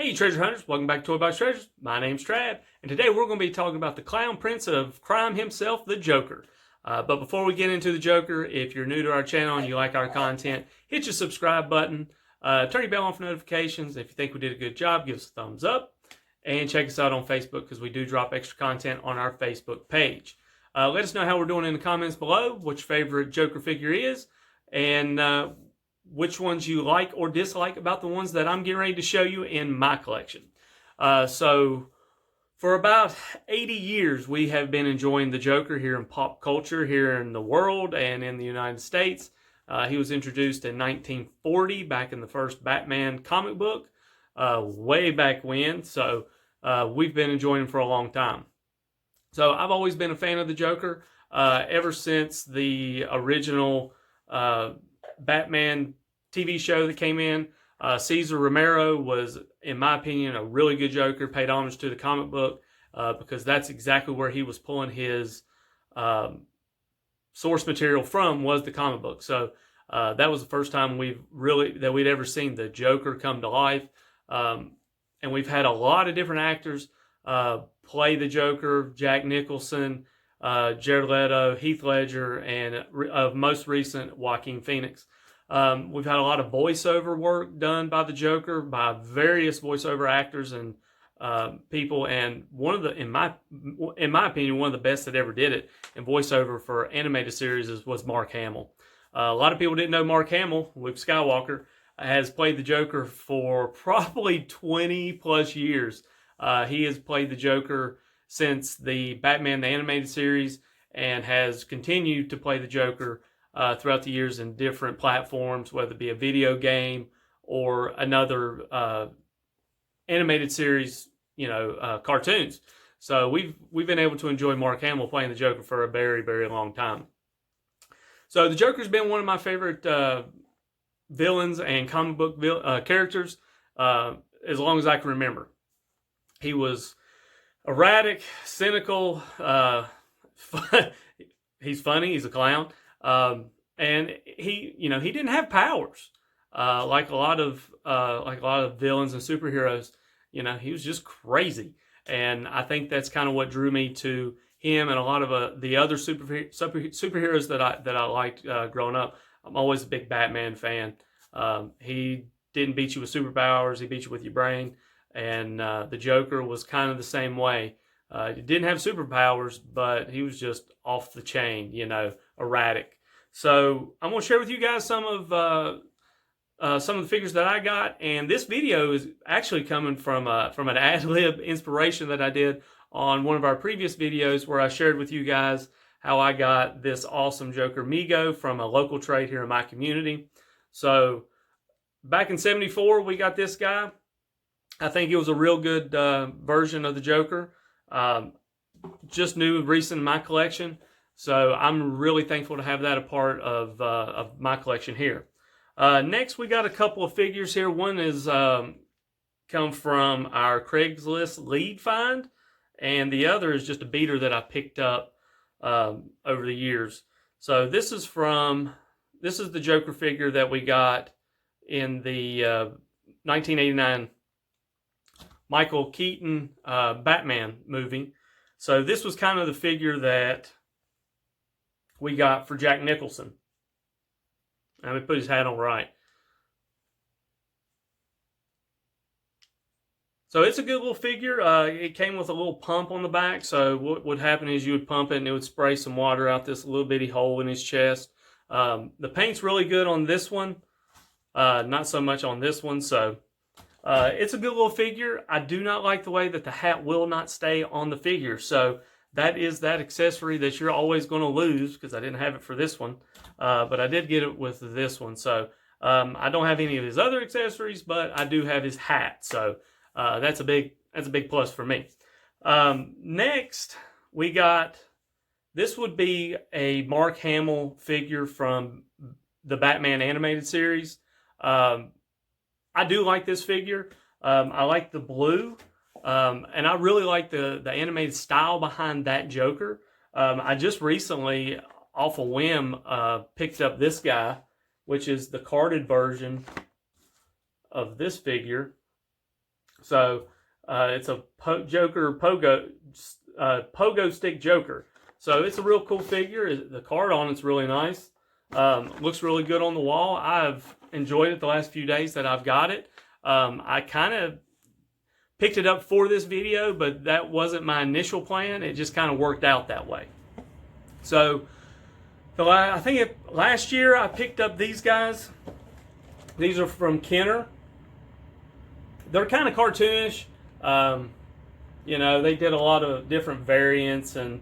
Hey treasure hunters, welcome back to Toy Box Treasures. My name's Trav, and today we're going to be talking about the clown prince of crime himself, the Joker. But before we get into the Joker, if you're new to our channel and you like our content, hit your subscribe button, turn your bell on for notifications. If you think we did a good job, give us a thumbs up, and check us out on Facebook because we do drop extra content on our Facebook page. Let us know how we're doing in the comments below, what your favorite Joker figure is, and which ones you like or dislike about the ones that I'm getting ready to show you in my collection. So for about 80 years, we have been enjoying the Joker here in pop culture, here in the world and in the United States. He was introduced in 1940, back in the first Batman comic book, way back when. So we've been enjoying him for a long time. So I've always been a fan of the Joker ever since the original Batman TV show that came in. Cesar Romero was, in my opinion, a really good Joker, paid homage to the comic book because that's exactly where he was pulling his source material from, was the comic book. So that was the first time we'd ever seen the Joker come to life. And we've had a lot of different actors play the Joker: Jack Nicholson, Jared Leto, Heath Ledger, and of most recent, Joaquin Phoenix. We've had a lot of voiceover work done by the Joker by various voiceover actors and people, and one of the, in my opinion, one of the best that ever did it in voiceover for animated series was Mark Hamill. A lot of people didn't know Mark Hamill, Luke Skywalker, has played the Joker for probably 20 plus years. He has played the Joker since the Batman the Animated Series and has continued to play the Joker throughout the years in different platforms, whether it be a video game or another animated series, cartoons. So we've been able to enjoy Mark Hamill playing the Joker for a very, very long time. So the Joker's been one of my favorite villains and comic book characters as long as I can remember. He was erratic, cynical, he's funny, he's a clown. And he didn't have powers, like a lot of villains and superheroes. He was just crazy, and I think that's kind of what drew me to him and a lot of the other superheroes that I liked growing up. I'm always a big Batman fan. He didn't beat you with superpowers; he beat you with your brain. And the Joker was kind of the same way. He didn't have superpowers, but he was just off the chain, erratic. So I'm going to share with you guys some of the figures that I got, and this video is actually coming from an ad-lib inspiration that I did on one of our previous videos, where I shared with you guys how I got this awesome Joker Mego from a local trade here in my community. So back in '74, we got this guy. I think it was a real good version of the Joker. Just new, recent in my collection. So I'm really thankful to have that a part of my collection here. Next, we got a couple of figures here. One is come from our Craigslist lead find, and the other is just a beater that I picked up over the years. So this is the Joker figure that we got in the 1989 Michael Keaton Batman movie. So this was kind of the figure that we got for Jack Nicholson. Let me put his hat on right. So it's a good little figure. It came with a little pump on the back. So what would happen is you would pump it and it would spray some water out this little bitty hole in his chest. The paint's really good on this one. Not so much on this one. So it's a good little figure. I do not like the way that the hat will not stay on the figure. So that is that accessory that you're always going to lose, because I didn't have it for this one. But I did get it with this one. So I don't have any of his other accessories, but I do have his hat. So that's a big plus for me. Next, we got, this would be a Mark Hamill figure from the Batman animated series. I do like this figure. I like the blue. And I really like the animated style behind that Joker. I just recently, off a whim, picked up this guy, which is the carded version of this figure. So it's a Joker pogo stick Joker. So it's a real cool figure. The card on it's really nice. Looks really good on the wall. I've enjoyed it the last few days that I've got it. I kind of picked it up for this video, but that wasn't my initial plan. It just kind of worked out that way. So I think last year I picked up these guys. These are from Kenner. They're kind of cartoonish. You know, they did a lot of different variants and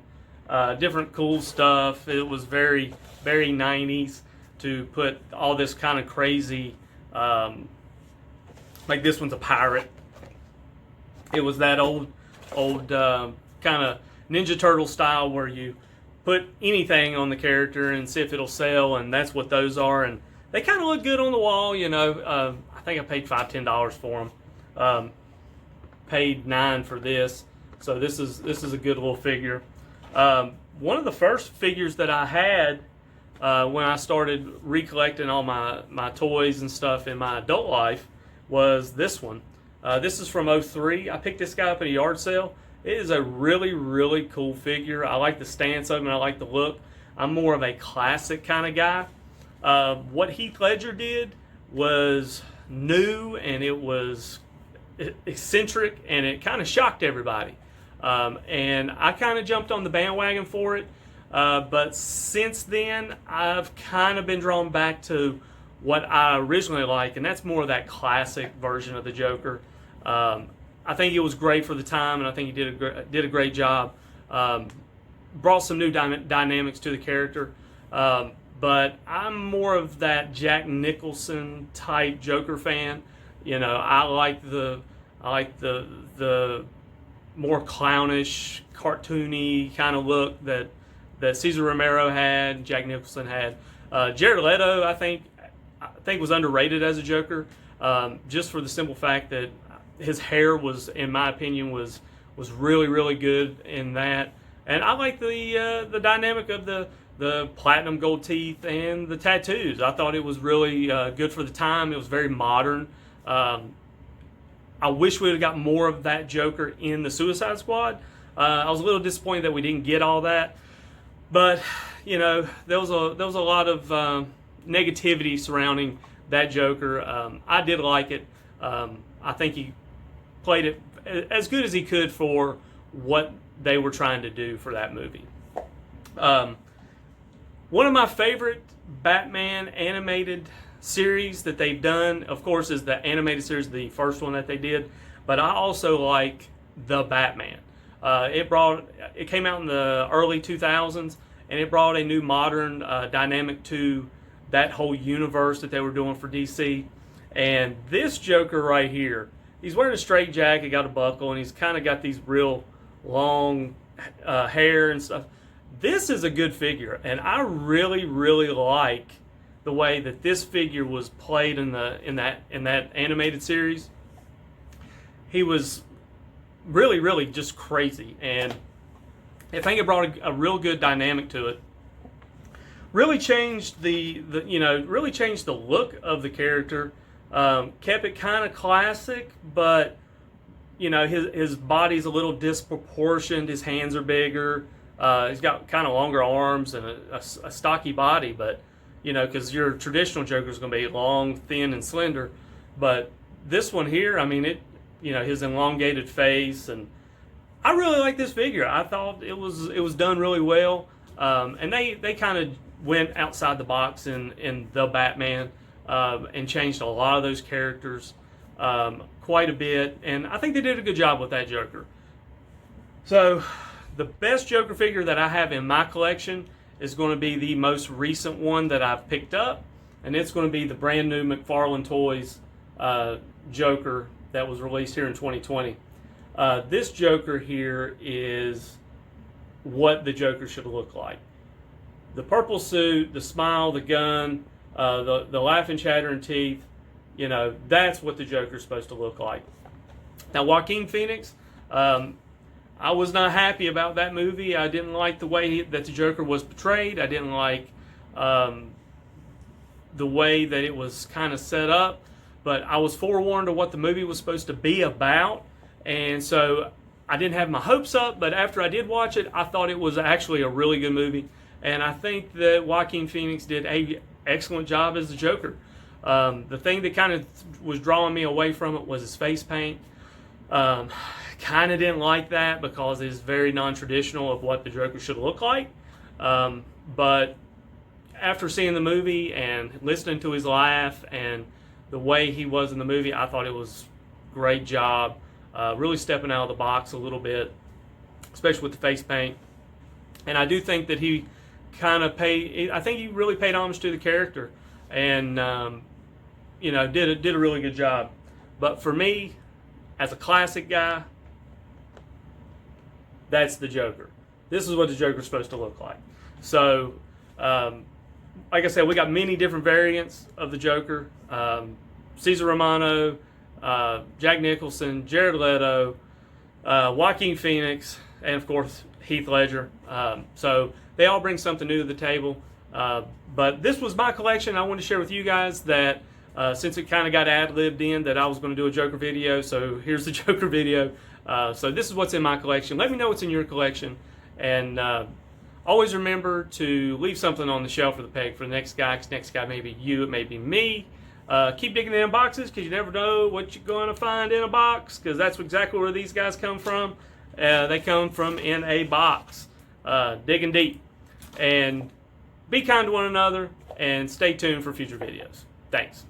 different cool stuff. It was very, very 90s to put all this kind of crazy, like this one's a pirate. It was that old kind of Ninja Turtle style where you put anything on the character and see if it'll sell, and that's what those are. And they kind of look good on the wall, you know. I think I paid $5-10 for them. Paid $9 for this, so this is a good little figure. One of the first figures that I had when I started recollecting all my toys and stuff in my adult life was this one. This is from 03. I picked this guy up at a yard sale. It is a really, really cool figure. I like the stance of him, and I like the look. I'm more of a classic kind of guy. What Heath Ledger did was new, and it was eccentric, and it kind of shocked everybody. And I kind of jumped on the bandwagon for it. But since then, I've kind of been drawn back to what I originally liked, and that's more of that classic version of the Joker. I think it was great for the time, and I think he did a great job. Brought some new dynamics to the character. But I'm more of that Jack Nicholson type Joker fan. You know, I like the more clownish, cartoony kind of look that Cesar Romero had, Jack Nicholson had. Jared Leto, I think was underrated as a Joker, just for the simple fact that his hair was, in my opinion, was really, really good in that. And I like the dynamic of the platinum gold teeth and the tattoos. I thought it was really good for the time. It was very modern. I wish we would have got more of that Joker in the Suicide Squad. I was a little disappointed that we didn't get all that, but you know, there was a lot of negativity surrounding that Joker. I did like it. I think he played it as good as he could for what they were trying to do for that movie. One of my favorite Batman animated series that they've done, of course, is the animated series, the first one that they did. But I also like The Batman. It came out in the early 2000s, and it brought a new modern dynamic to that whole universe that they were doing for DC. And this Joker right here, he's wearing a straight jacket, got a buckle, and he's kind of got these real long hair and stuff. This is a good figure, and I really, really like the way that this figure was played in that animated series. He was really, really just crazy, and I think it brought a real good dynamic to it. Really changed the look of the character. Kept it kind of classic, but you know, his body's a little disproportioned. His hands are bigger. He's got kind of longer arms and a stocky body, but you know, because your traditional Joker is going to be long, thin, and slender. But this one here, I mean, his elongated face, and I really like this figure. I thought it was done really well, and they kind of went outside the box in The Batman and changed a lot of those characters quite a bit, and I think they did a good job with that Joker. So the best Joker figure that I have in my collection is going to be the most recent one that I've picked up, and it's going to be the brand new Mcfarlane Toys Joker that was released here in 2020. This Joker here is what the Joker should look like. The purple suit, the smile, the gun, the laughing, chattering teeth, you know, that's what the Joker's supposed to look like. Now, Joaquin Phoenix, I was not happy about that movie. I didn't like the way that the Joker was portrayed. I didn't like the way that it was kind of set up. but I was forewarned of what the movie was supposed to be about, and so I didn't have my hopes up. But after I did watch it, I thought it was actually a really good movie, and I think that Joaquin Phoenix did an excellent job as the Joker. The thing that kind of was drawing me away from it was his face paint. Kind of didn't like that because it's very non-traditional of what the Joker should look like. But after seeing the movie and listening to his laugh and the way he was in the movie, I thought it was a great job. Really stepping out of the box a little bit, especially with the face paint. And I do think that he kind of I think he really paid homage to the character, and did a really good job. But for me, as a classic guy, that's the Joker. This is what the Joker's supposed to look like. So, like I said, we got many different variants of the Joker. Cesar Romano, Jack Nicholson, Jared Leto, Joaquin Phoenix, and of course Heath Ledger. So they all bring something new to the table. But this was my collection. I wanted to share with you guys that since it kind of got ad-libbed in that I was going to do a Joker video, so here's the Joker video. So this is what's in my collection. Let me know what's in your collection. And always remember to leave something on the shelf or the peg for the next guy. 'Cause next guy may be you, it may be me. Keep digging in boxes because you never know what you're going to find in a box, because that's exactly where these guys come from. They come from in a box, digging deep. And be kind to one another and stay tuned for future videos. Thanks.